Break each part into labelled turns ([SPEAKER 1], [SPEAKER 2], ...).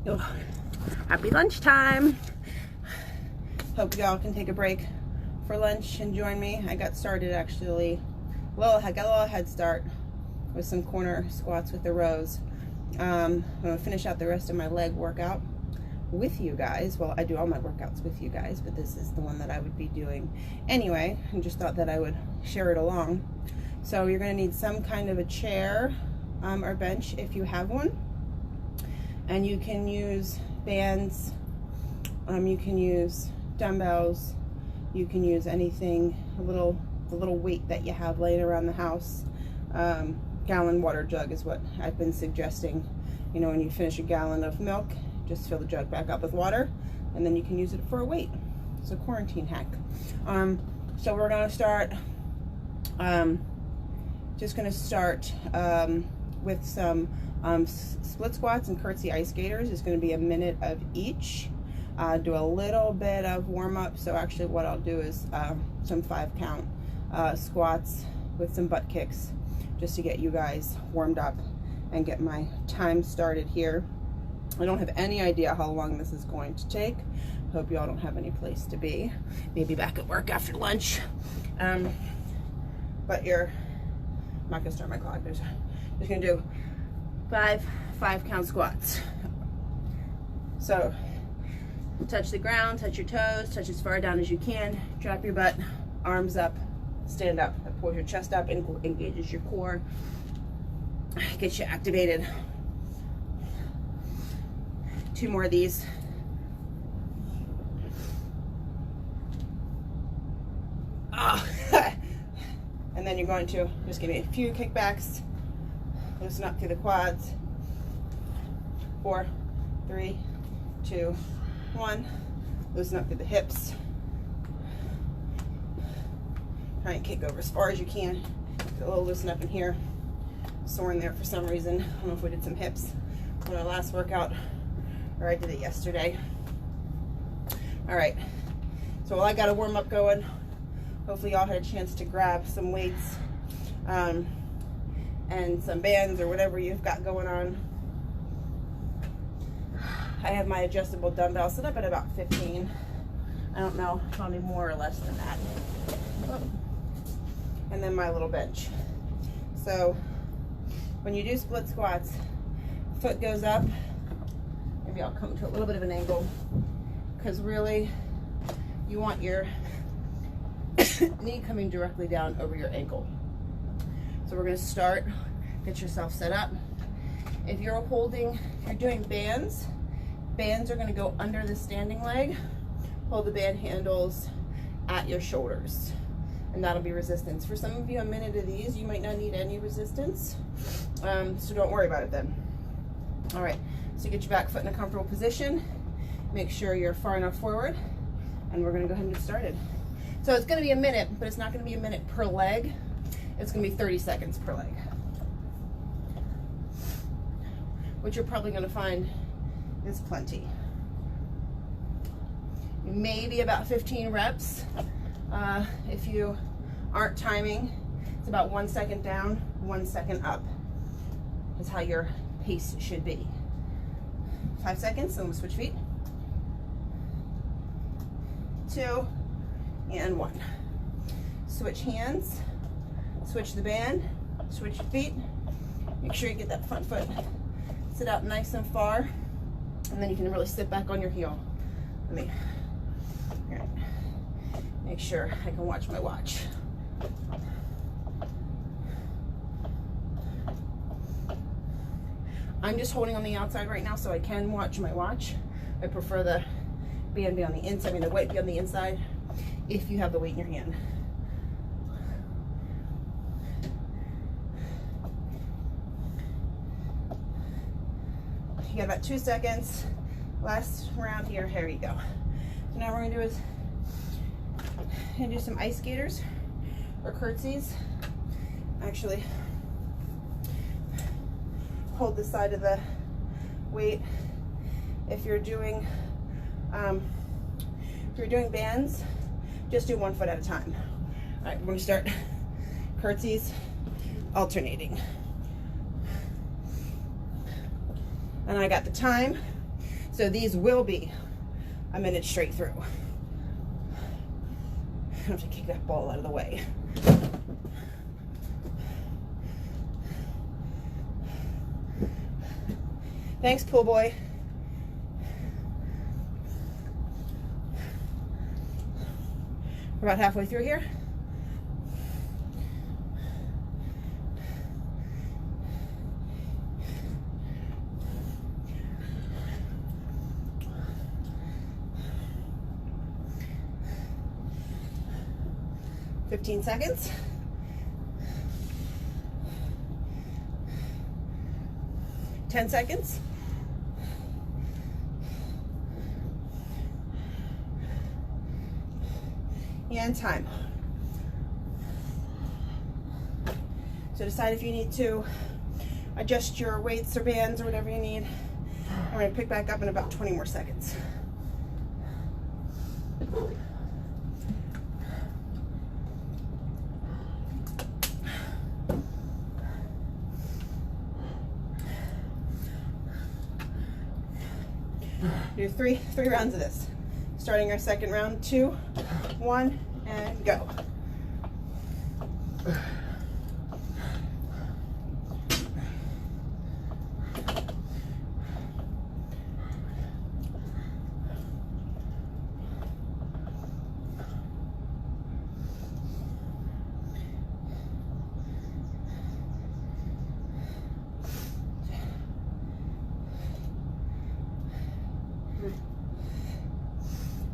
[SPEAKER 1] Oh, happy lunchtime. Hope y'all can take a break for lunch and join me. I got started actually, I got a little head start with some corner squats with the rows. I'm gonna finish out the rest of my leg workout with you guys. Well, I do all my workouts with you guys, but this is the one that I would be doing anyway, and just thought that I would share it along. So you're gonna need some kind of a chair or bench if you have one, and you can use bands, you can use dumbbells, you can use anything, the little weight that you have laying around the house. Gallon water jug is what I've been suggesting. You know, when you finish a gallon of milk, just fill the jug back up with water, and then you can use it for a weight. It's a quarantine hack. So we're gonna start, with some split squats and curtsy ice skaters. It's gonna be a minute of each. Do a little bit of warm up. So actually what I'll do is some 5-count squats with some butt kicks, just to get you guys warmed up and get my time started here. I don't have any idea how long this is going to take. Hope y'all don't have any place to be. Maybe back at work after lunch. But I'm not gonna start my clock. I'm just gonna do 5-count squats. So touch the ground, touch your toes, touch as far down as you can, drop your butt, arms up, stand up. That pulls your chest up, engages your core, gets you activated. 2 more of these. Oh. And then you're going to just give me a few kickbacks, loosen up through the quads. 4, 3, 2, 1. Loosen up through the hips. Try and kick over as far as you can. Get a little loosen up in here. Sore in there for some reason. I don't know if we did some hips on our last workout, or I did it yesterday. All right, so while I got a warm up going, hopefully y'all had a chance to grab some weights and some bands or whatever you've got going on. I have my adjustable dumbbell set up at about 15. I don't know, probably more or less than that. Oh. And then my little bench. So when you do split squats, foot goes up. Maybe I'll come to a little bit of an angle, because really you want your knee coming directly down over your ankle. So we're going to start. Get yourself set up. If you're doing bands are going to go under the standing leg. Hold the band handles at your shoulders, and that'll be resistance. For some of you, a minute of these, you might not need any resistance, so don't worry about it then. All right, so get your back foot in a comfortable position. Make sure you're far enough forward, and we're gonna go ahead and get started. So it's gonna be a minute, but it's not gonna be a minute per leg. It's gonna be 30 seconds per leg. What you're probably gonna find is plenty. Maybe about 15 reps. If you aren't timing, it's about 1 second down, 1 second up is how your pace should be. 5 seconds, then we'll switch feet. 2 and 1. Switch hands, switch the band, switch your feet. Make sure you get that front foot sit out nice and far, and then you can really sit back on your heel. Let me make sure I can watch my watch. I'm just holding on the outside right now, so I can watch my watch. I prefer the band be on the inside, the weight be on the inside, if you have the weight in your hand. You got about 2 seconds. Last round here. Here we go. So now we're gonna do some ice skaters or curtsies. Actually, hold the side of the weight. If you're doing bands, just do 1 foot at a time. All right, we're gonna start curtsies, alternating. And I got the time. So these will be a minute straight through. I have to kick that ball out of the way. Thanks, pool boy. We're about halfway through here. Fifteen seconds. 10 seconds. And time. So decide if you need to adjust your weights or bands or whatever you need. I'm going to pick back up in about 20 more seconds. Do three rounds of this. Starting our second round, 2, 1, and go.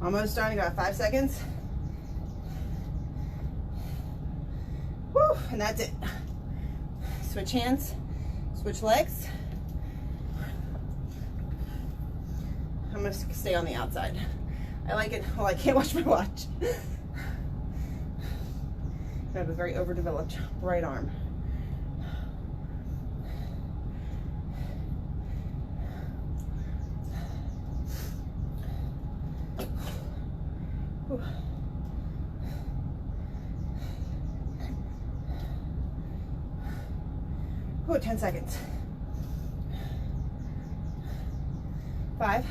[SPEAKER 1] Almost done, got 5 seconds. Woo, and that's it. Switch hands, switch legs. I'm gonna stay on the outside. I like it. Well, I can't watch my watch. I have a very overdeveloped right arm. Oh, 10 seconds. 5.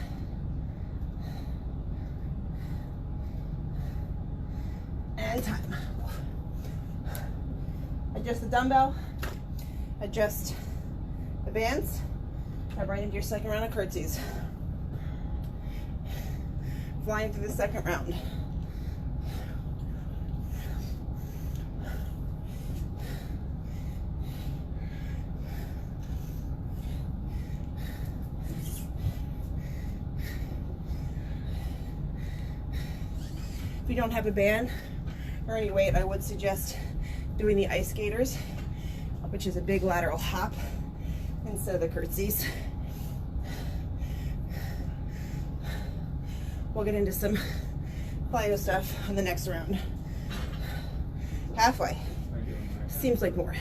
[SPEAKER 1] And time. Adjust the dumbbell. Adjust the bands. Dive right into your second round of curtsies. Flying through the second round. If you don't have a band or any weight, I would suggest doing the ice skaters, which is a big lateral hop instead of the curtsies. We'll get into some plyo stuff on the next round. Halfway. Seems like more.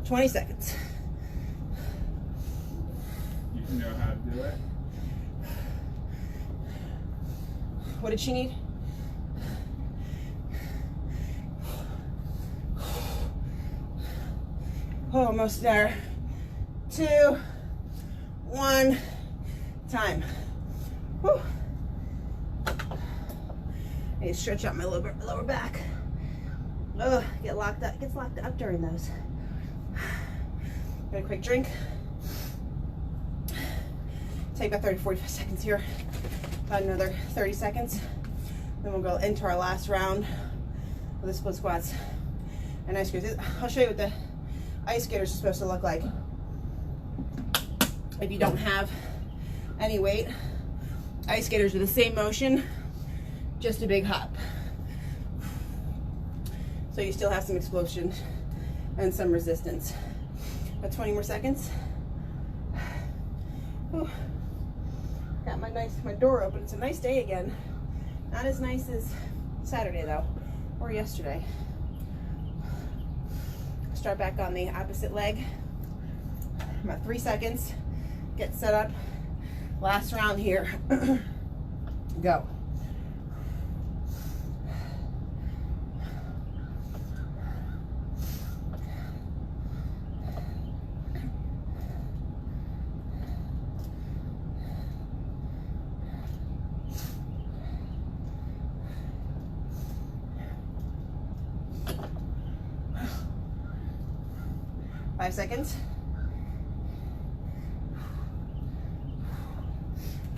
[SPEAKER 1] "20 seconds.
[SPEAKER 2] You know how to do it?
[SPEAKER 1] What did she need? Oh, almost there. 2, 1, time. Whew. I need to stretch out my lower back. Oh, gets locked up during those. Get a quick drink. Take about 30 to 45 seconds here. About another 30 seconds. Then we'll go into our last round with the split squats and ice skaters. I'll show you what the ice skaters are supposed to look like. If you don't have any weight, ice skaters are the same motion, just a big hop. So you still have some explosion and some resistance. About 20 more seconds. Whew. Got my door open. It's a nice day again. Not as nice as Saturday though, or yesterday. Start back on the opposite leg. About 3 seconds. Get set up. Last round here. Go. 5 seconds.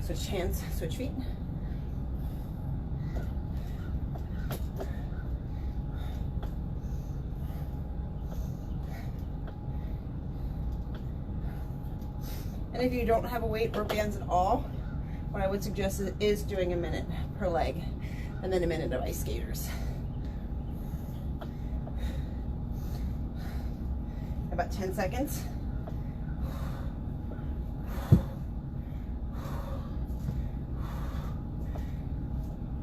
[SPEAKER 1] Switch hands, switch feet. And if you don't have a weight or bands at all, what I would suggest is doing a minute per leg and then a minute of ice skaters. About 10 seconds.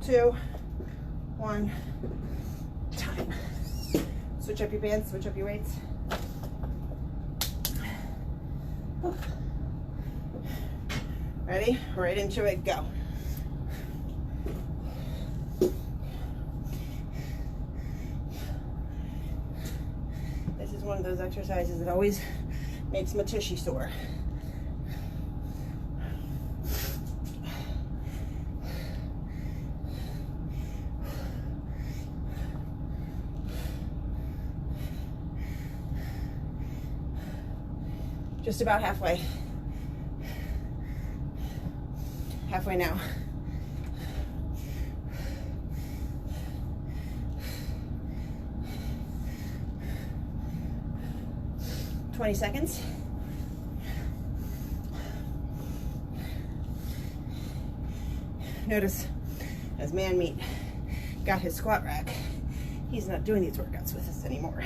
[SPEAKER 1] Two, one, time. Switch up your bands, switch up your weights. Ready? Right into it, go. This is one of those exercises that always makes my tushy sore. Just about halfway. Halfway now. "20 seconds. Notice as Man Meat got his squat rack, he's not doing these workouts with us anymore.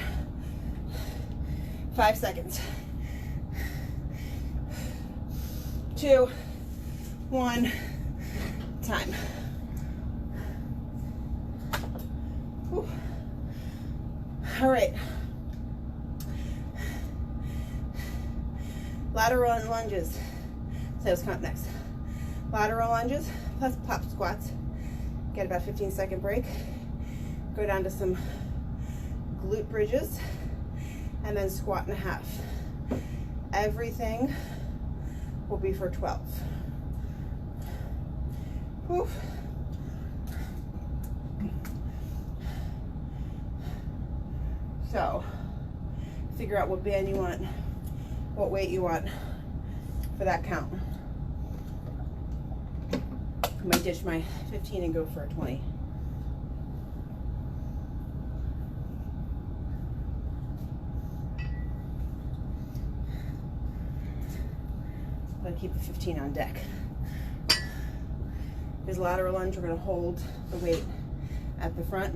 [SPEAKER 1] 5 seconds. 2, 1, time. Whew. All right. Lateral lunges. So let's count next. Lateral lunges plus pop squats. Get about 15-second break. Go down to some glute bridges and then squat and a half. Everything will be for 12. Whew. So, figure out what band you want, what weight you want for that count. I might ditch my 15 and go for a 20. But keep the 15 on deck. This lateral lunge, we're going to hold the weight at the front.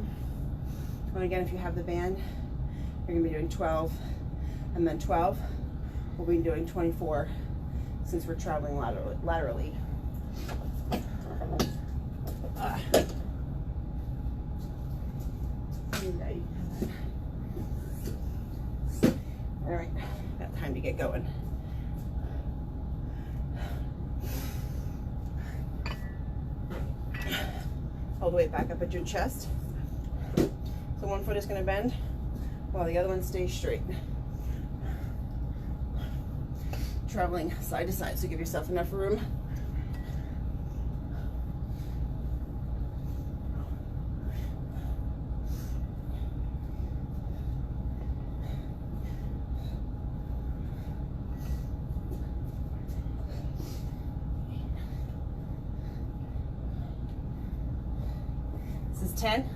[SPEAKER 1] And again, if you have the band, you're going to be doing 12 and then 12. We'll be doing 24 since we're traveling laterally. All right, got time to get going. Hold the weight back up at your chest. So one foot is going to bend while the other one stays straight. Traveling side to side, so give yourself enough room. This is 10.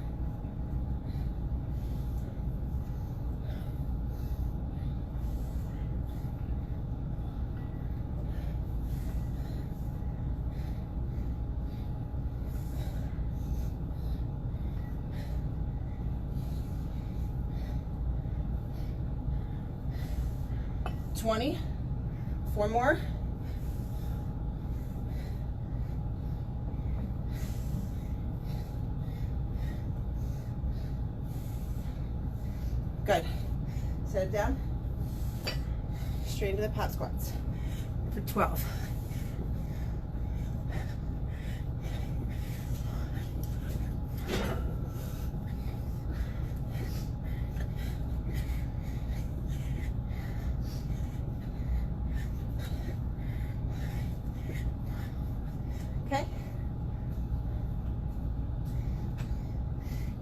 [SPEAKER 1] $20. 4 more. Good. Set it down. Straight into the pot squats for 12. Okay.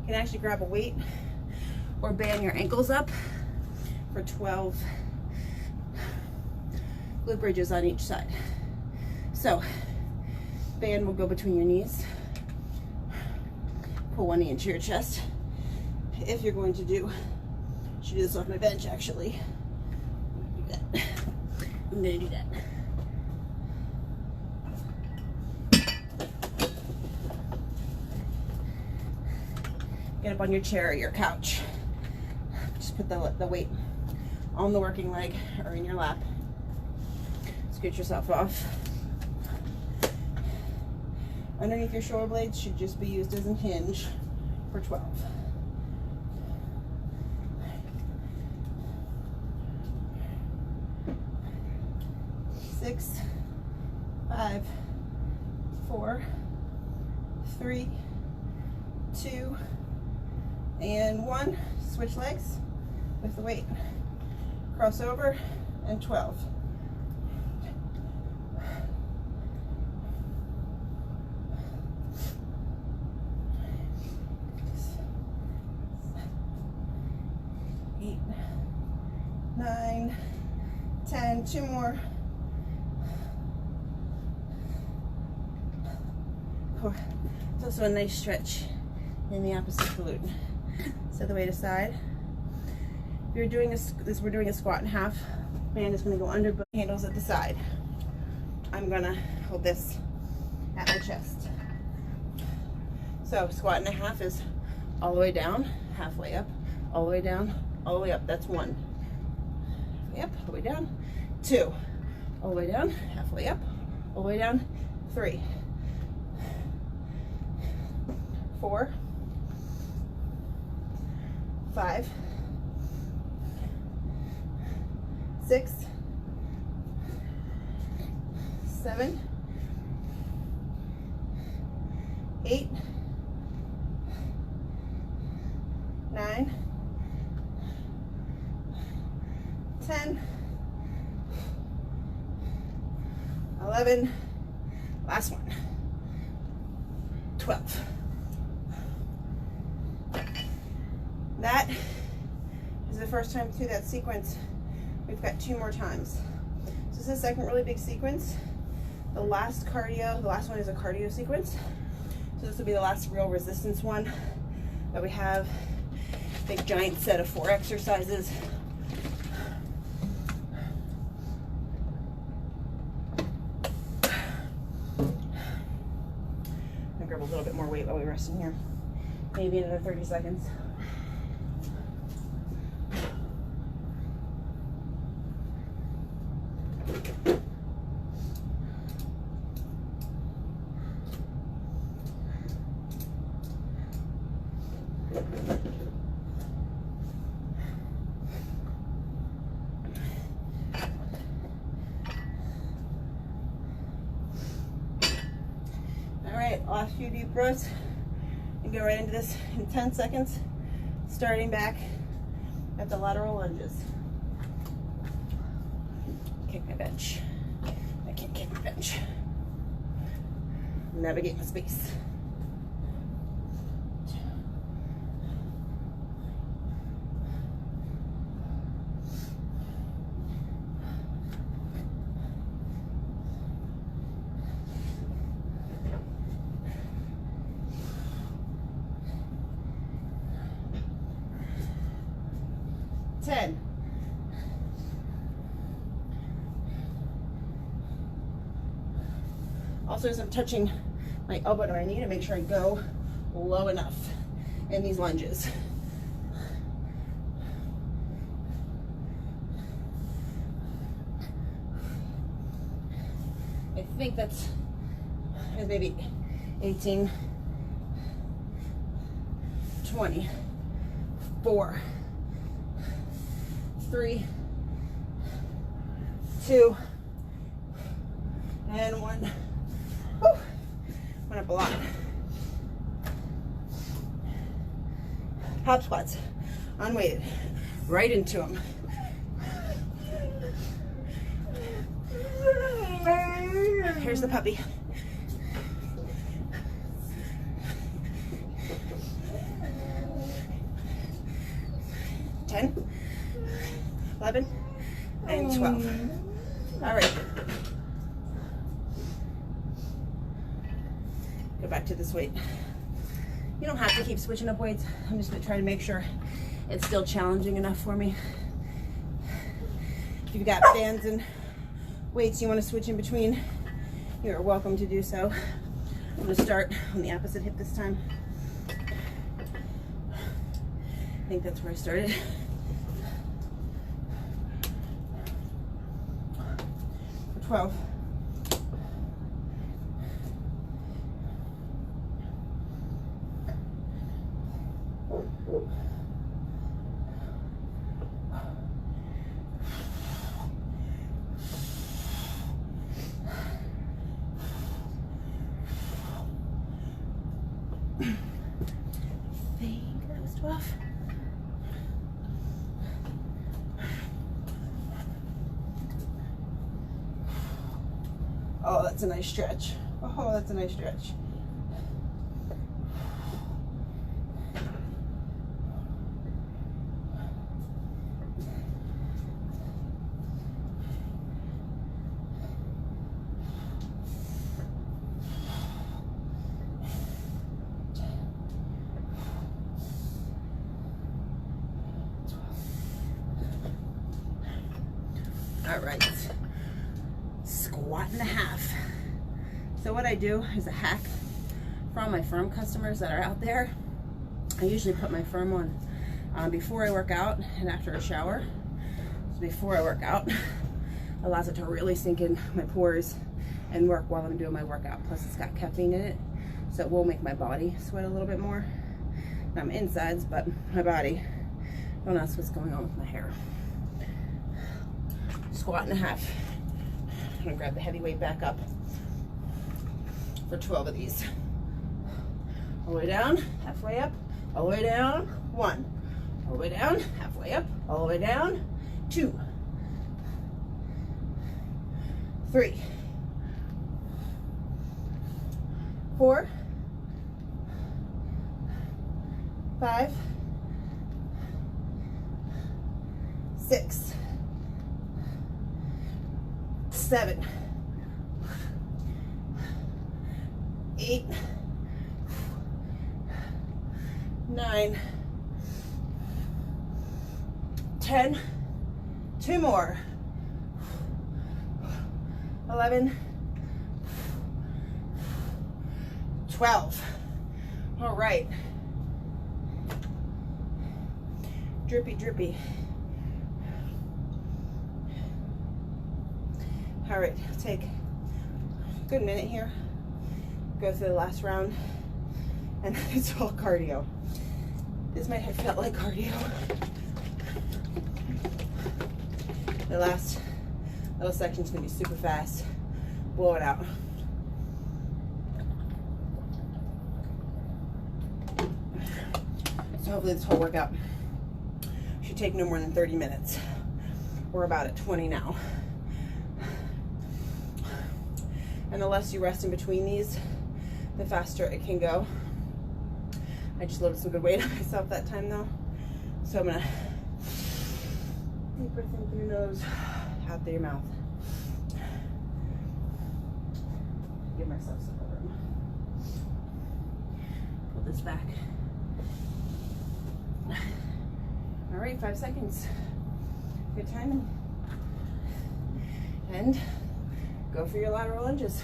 [SPEAKER 1] You can actually grab a weight or band your ankles up for 12 glute bridges on each side. So, band will go between your knees. Pull one knee into your chest. If you're going to do, I should do this off my bench actually. I'm gonna do that. Get up on your chair or your couch. Just put the weight on the working leg or in your lap. Scoot yourself off. Underneath your shoulder blades should just be used as a hinge for 12. 6, 5, 4, 3, 2, and 1. Switch legs with the weight. Cross over and 12. Eight, 9, 10, 2 more. 4. It's also a nice stretch in the opposite glute. Set the weight aside. If you're doing we're doing a squat in half. Band is going to go under both handles at the side. I'm going to hold this at my chest. So squat in a half is all the way down, halfway up, all the way down, all the way up. That's 1. Halfway up, all the way down. 2, all the way down, halfway up, all the way down. 3, 4, 5, 6, 7, 8, 9, 10, 11, last one, 12. That is the first time through that sequence. We've got 2 more times. So this is the second really big sequence. The last one is a cardio sequence. So this will be the last real resistance one that we have. Big giant set of 4 exercises. I'm gonna grab a little bit more weight while we rest in here. Maybe another 30 seconds. Last few deep breaths and go right into this in 10 seconds, starting back at the lateral lunges. Kick my bench. I can't kick my bench. Navigate my space. 10. Also, as I'm touching my elbow to my knee to make sure I go low enough in these lunges. I think that's maybe 18, 20, 4, 3, 2, and 1. Whew. Went up a lot. Hop squats, unweighted, right into them. Here's the puppy. 10, 11, and 12. All right. Go back to this weight. You don't have to keep switching up weights. I'm just gonna try to make sure it's still challenging enough for me. If you've got bands and weights you want to switch in between, you're welcome to do so. I'm gonna start on the opposite hip this time. I think that's where I started. For 12. I think that was 12. Oh, that's a nice stretch. Oh, that's a nice stretch. All right, squat and a half. So what I do is a hack for all my firm customers that are out there. I usually put my firm on before I work out and after a shower. So before I work out, allows it to really sink in my pores and work while I'm doing my workout. Plus it's got caffeine in it, so it will make my body sweat a little bit more. I'm insides, but my body, don't ask what's going on with my hair. Squat and a half. I'm gonna grab the heavy weight back up for 12 of these. All the way down, halfway up, all the way down, 1. All the way down, halfway up, all the way down, 2. 3. 4. 5. 6. 7. 8. 9. 10. 2 more. 11. 12. All right. Drippy, drippy. All right, take a good minute here. Go through the last round, and it's all cardio. This might have felt like cardio. The last little section's gonna be super fast. Blow it out. So hopefully this whole workout should take no more than 30 minutes. We're about at 20 now. And the less you rest in between these, the faster it can go. I just loaded some good weight on myself that time though. So I'm gonna deep breath in through your nose, out through your mouth. Give myself some room. Pull this back. All right, 5 seconds. Good timing. And go for your lateral lunges.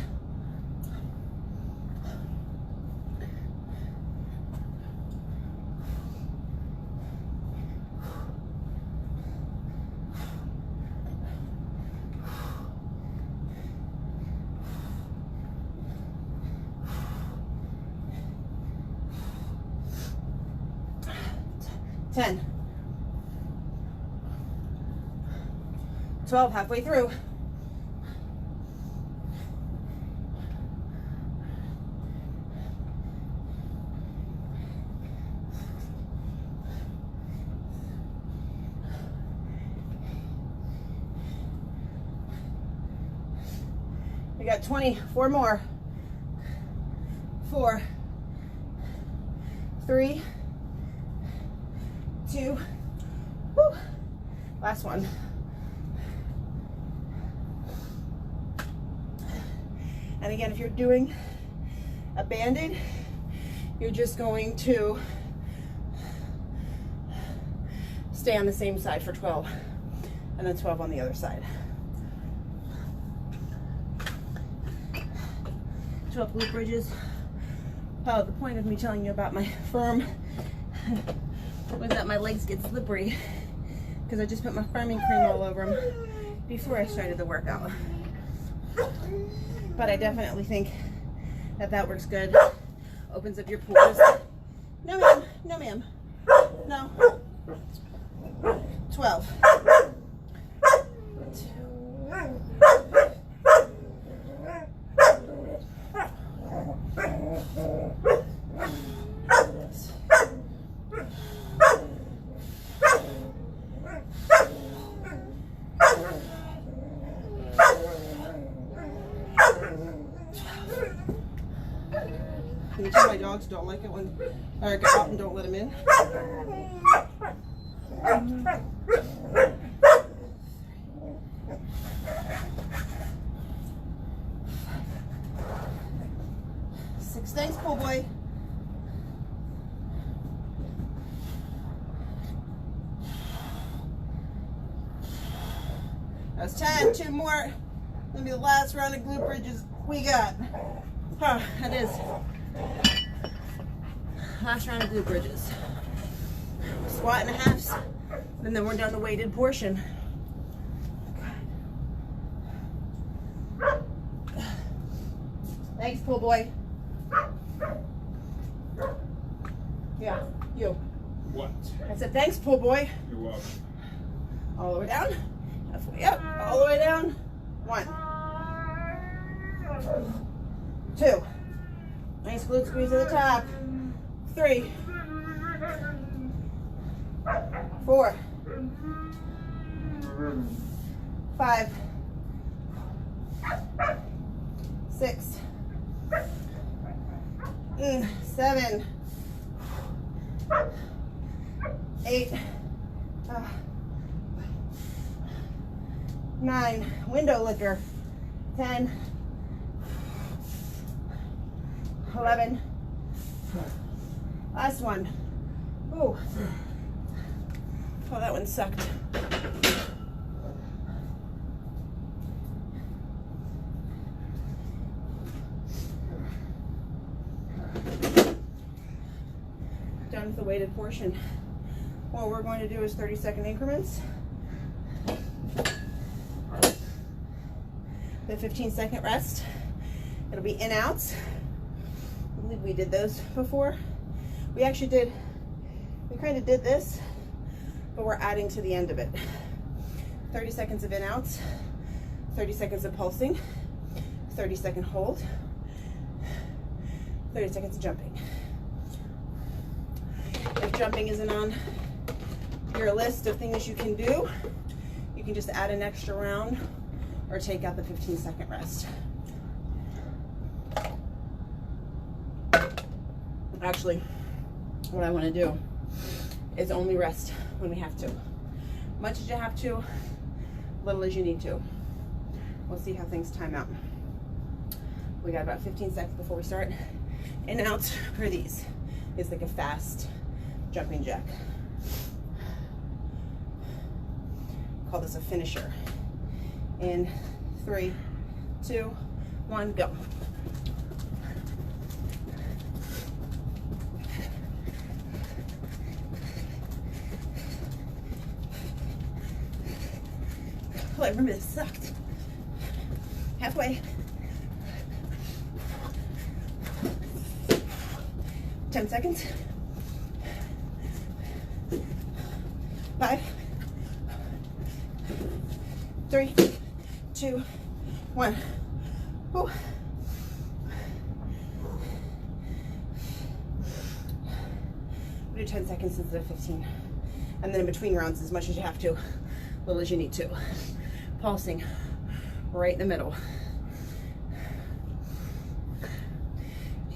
[SPEAKER 1] Ten. 12, halfway through. We got 20, 4 more. 4, 3, 2, woo. Last one. And again, if you're doing a banded, you're just going to stay on the same side for 12 and then 12 on the other side. 12 glute bridges. Oh, the point of me telling you about my firm was that my legs get slippery because I just put my firming cream all over them before I started the workout. But I definitely think that that works good. Opens up your pores. No ma'am, no ma'am, no. 12. 2. Can you tell my dogs don't like it when I go out and don't let them in? 6. Thanks, pool boy. That's 10. 2 more. Gonna be the last round of glute bridges we got. Huh, that is. Last round of glute bridges. Squat and a halves, and then we're down the weighted portion. Thanks, pool boy. Yeah, you.
[SPEAKER 2] What?
[SPEAKER 1] I said thanks, pool boy.
[SPEAKER 2] You're welcome.
[SPEAKER 1] All the way down, halfway up, all the way down. 1. 2. Nice glute squeeze at the top. 3. 4. 5. 6. 7. 8. 9. Window licker. 10. 11. Last one. Ooh. Oh, that one sucked. Done with the weighted portion. What we're going to do is 30-second increments. The 15-second rest. It'll be in outs. I believe we did those before. We kind of did this, but we're adding to the end of it. 30 seconds of in outs, 30 seconds of pulsing, 30-second hold, 30 seconds of jumping. If jumping isn't on your list of things you can do, you can just add an extra round or take out the 15-second rest. Actually, what I want to do is only rest when we have to. Much as you have to, little as you need to. We'll see how things time out. We got about 15 seconds before we start. In and outs for these is like a fast jumping jack. Call this a finisher. In 3, 2, 1, go. Oh, I remember this sucked. Halfway. 10 seconds. 5, 3, 2, 1. Whew. We'll do 10 seconds instead of 15. And then in between rounds, as much as you have to, little as you need to. Pulsing right in the middle.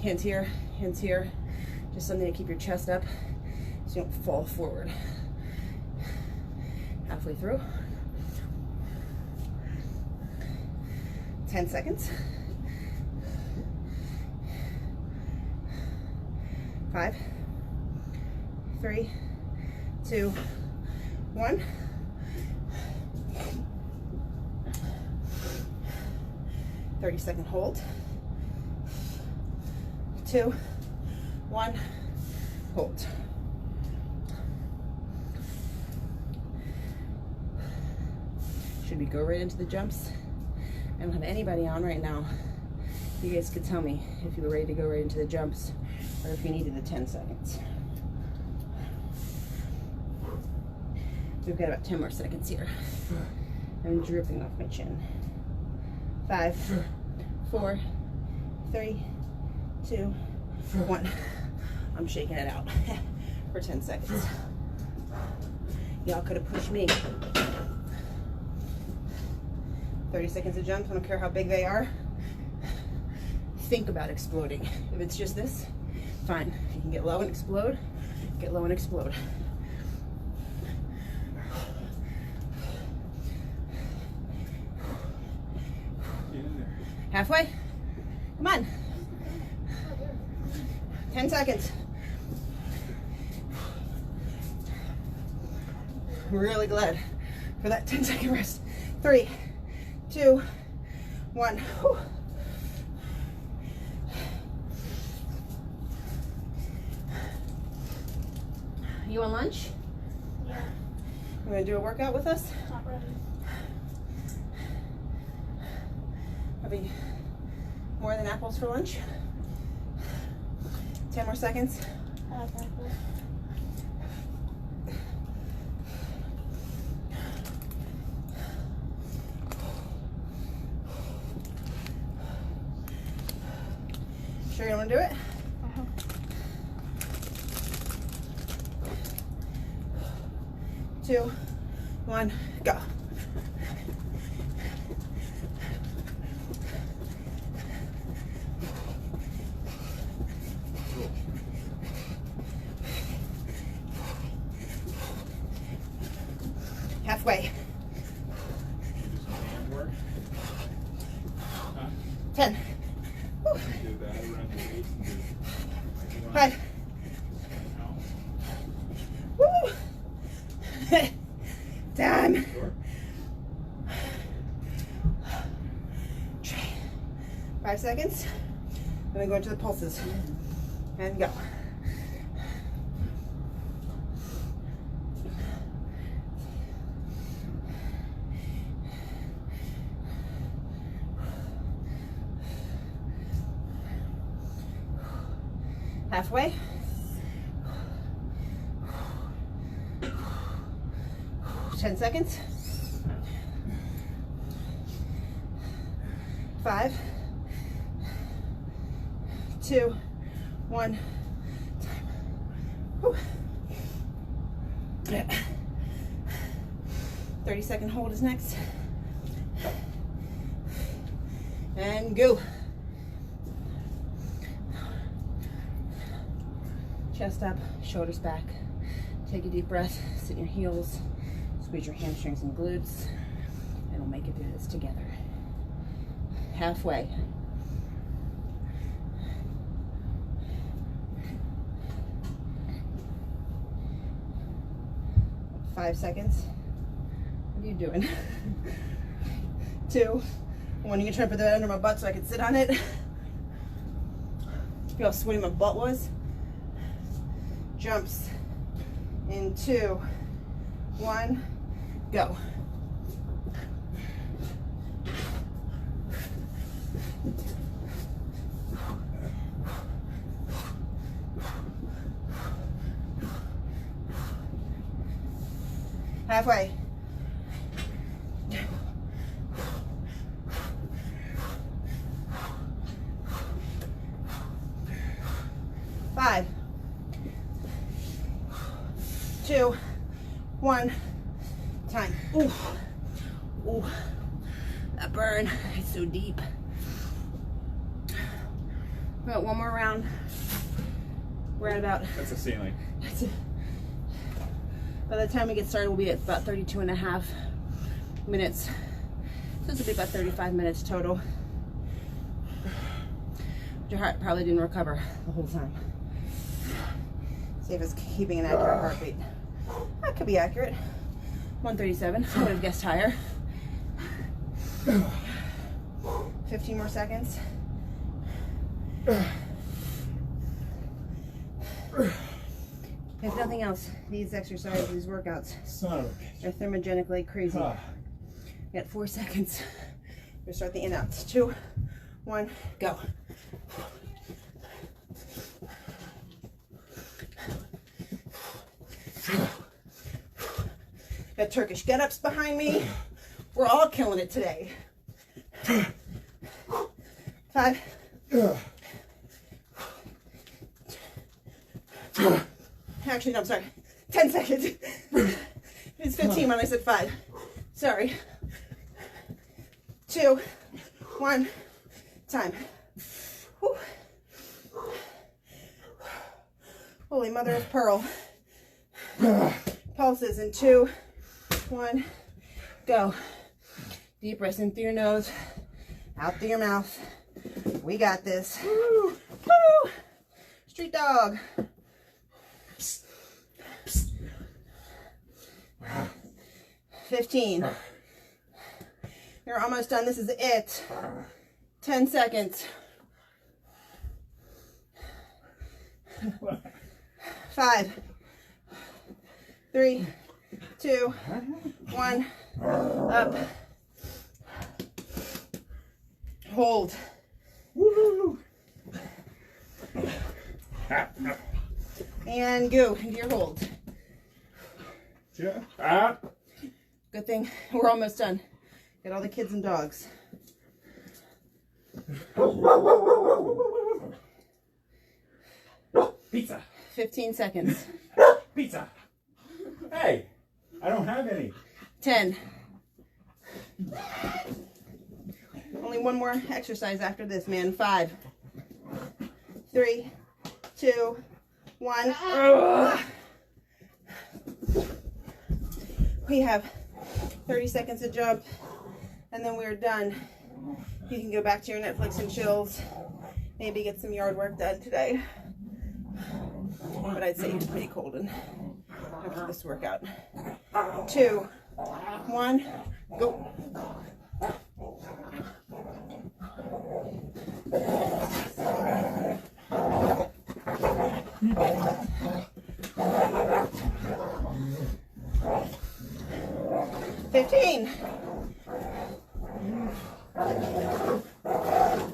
[SPEAKER 1] Hands here, hands here. Just something to keep your chest up so you don't fall forward. Halfway through. 10 seconds. 5, 3, 2, 1. Second hold. 2, 1, hold. Should we go right into the jumps? I don't have anybody on right now. You guys could tell me if you were ready to go right into the jumps or if you needed the 10 seconds. We've got about 10 more seconds here. I'm dripping off my chin. 5, 4, 3, 2, 1. I'm shaking it out for 10 seconds. Y'all could have pushed me. 30 seconds of jumps, I don't care how big they are. Think about exploding. If it's just this, fine. If you can get low and explode, get low and explode. Halfway? Come on. 10 seconds. I'm really glad for that 10-second rest. 3, 2, 1. Whew. You want lunch?
[SPEAKER 3] Yeah.
[SPEAKER 1] You want to do a workout with us?
[SPEAKER 3] Not ready.
[SPEAKER 1] Probably more than apples for lunch. 10 more seconds.
[SPEAKER 3] I like apples.
[SPEAKER 1] Sure you want to do it?
[SPEAKER 3] Uh-huh.
[SPEAKER 1] 2, 1, go. Halfway.
[SPEAKER 2] Do some hand work. Huh?
[SPEAKER 1] 10. Woo.
[SPEAKER 2] Do that around the waist and do like you want.
[SPEAKER 1] 5.
[SPEAKER 2] No.
[SPEAKER 1] Woo! Time.
[SPEAKER 2] Sure.
[SPEAKER 1] 5 seconds. Then we go into the pulses. And go. Halfway. 10 seconds. 5, 2, 1. Time. Whew. 30-second hold is next. And go. Chest up, shoulders back. Take a deep breath, sit in your heels, squeeze your hamstrings and glutes, and we'll make it through this together. Halfway. Five seconds. What are you doing? 2, 1. You can try to put that under my butt so I can sit on it. See how sweaty my butt was? Jumps in 2, 1, go. Halfway. 5, 2, 1. Time. Ooh. Ooh. That burn. It's so deep. We got one more round. We're at about.
[SPEAKER 2] That's a ceiling.
[SPEAKER 1] That's it. By the time we get started, we'll be at about 32.5 minutes. So this will be about 35 minutes total. Your heart probably didn't recover the whole time. See if it's keeping an accurate heartbeat. That could be accurate. 137. I would have guessed higher. 15 more seconds. If nothing else, these exercises, these workouts,
[SPEAKER 2] Son of a bitch.
[SPEAKER 1] they're thermogenic like crazy. You got 4 seconds. We'll start the in-outs. 2, 1, go. Got Turkish get-ups behind me. We're all killing it today. 5. Actually, no, I'm sorry. 10 seconds. It's 15 when I said 5. Sorry. 2, 1, time. Whew. Holy mother of pearl. Pulses in 2, 1, go. Deep breaths in through your nose, out through your mouth. We got this. Woo! Woo! Street dog. 15. You're almost done. This is it. 10 seconds. 5, 3, 2, 1. Up. Hold.
[SPEAKER 2] Woo!
[SPEAKER 1] And go into your hold.
[SPEAKER 2] Ah.
[SPEAKER 1] Good thing we're almost done. Get all the kids and dogs.
[SPEAKER 2] Pizza.
[SPEAKER 1] 15 seconds.
[SPEAKER 2] Pizza. Hey, I don't have any.
[SPEAKER 1] 10. Only one more exercise after this, man. 5, 3, 2, 1. We have 30 seconds to jump, and then we're done. You can go back to your Netflix and chills. Maybe get some yard work done today. But I'd say it's pretty cold and after this workout. 2, 1, go. $15.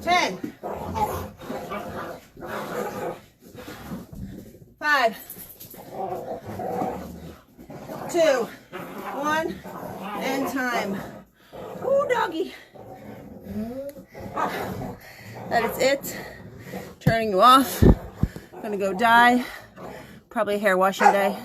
[SPEAKER 1] 10. 5, 2, 1, and time. Ooh, doggy. That is it. Turning you off. Gonna go dye. Probably a hair washing day.